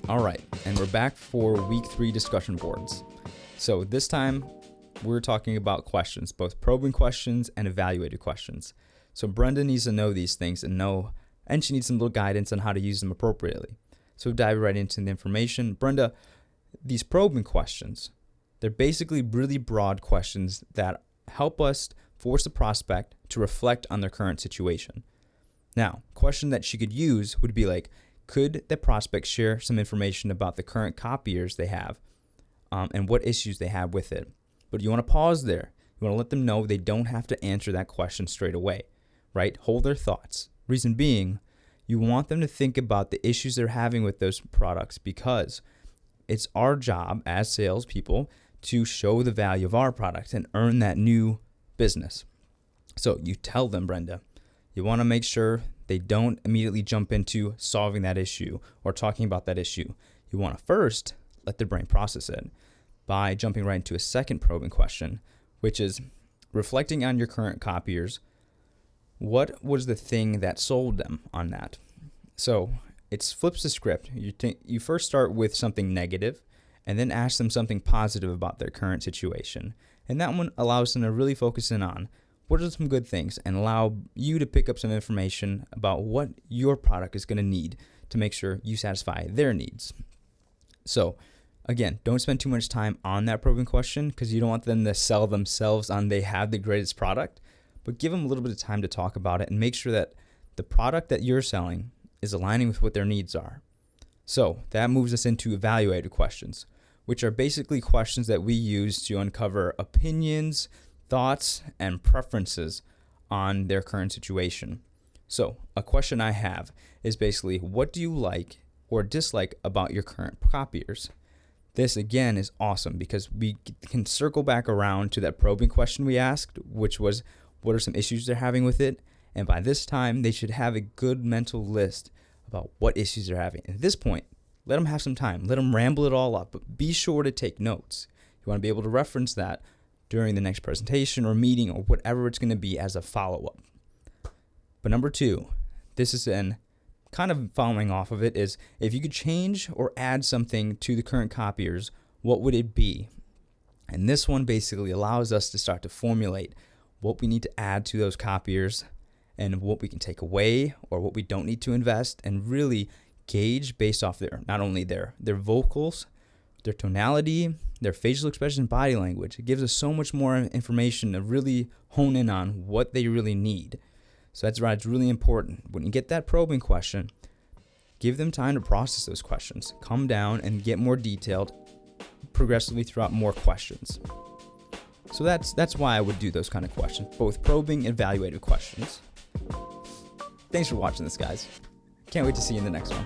All right, and we're back for week 3 discussion boards. So this time we're talking about questions, both probing questions and evaluative questions. So Brenda needs to know these things and she needs some little guidance on how to use them appropriately. So dive right into the information. Brenda, these probing questions, they're basically really broad questions that help us force the prospect to reflect on their current situation. Now, a question that she could use would be like, could the prospect share some information about the current copiers they have and what issues they have with it? But you want to pause there. You want to let them know they don't have to answer that question straight away, right? Hold their thoughts. Reason being, you want them to think about the issues they're having with those products because it's our job as salespeople to show the value of our product and earn that new business. So you tell them, Brenda, you want to make sure they don't immediately jump into solving that issue or talking about that issue. You want to first let their brain process it by jumping right into a second probing question, which is reflecting on your current copiers. What was the thing that sold them on that? So it flips the script. You first start with something negative and then ask them something positive about their current situation. And that one allows them to really focus in on what are some good things and allow you to pick up some information about what your product is going to need to make sure you satisfy their needs. So again, don't spend too much time on that probing question because you don't want them to sell themselves on they have the greatest product, but give them a little bit of time to talk about it and make sure that the product that you're selling is aligning with what their needs are. So that moves us into evaluative questions, which are basically questions that we use to uncover opinions, thoughts, and preferences on their current situation. So a question I have is basically, what do you like or dislike about your current copiers? This again is awesome because we can circle back around to that probing question we asked, which was, what are some issues they're having with it? And by this time, they should have a good mental list about what issues they're having. At this point, let them have some time. Let them ramble it all up, but be sure to take notes. You want to be able to reference that during the next presentation or meeting or whatever it's going to be as a follow-up. But number 2, this is kind of following off of it, is if you could change or add something to the current copiers, what would it be? And this one basically allows us to start to formulate what we need to add to those copiers and what we can take away or what we don't need to invest, and really gauge based off not only their vocals, their tonality, their facial expression, body language. It gives us so much more information to really hone in on what they really need. So that's why it's really important. When you get that probing question, give them time to process those questions. Come down and get more detailed progressively throughout more questions. So that's why I would do those kind of questions, both probing and evaluative questions. Thanks for watching this, guys. Can't wait to see you in the next one.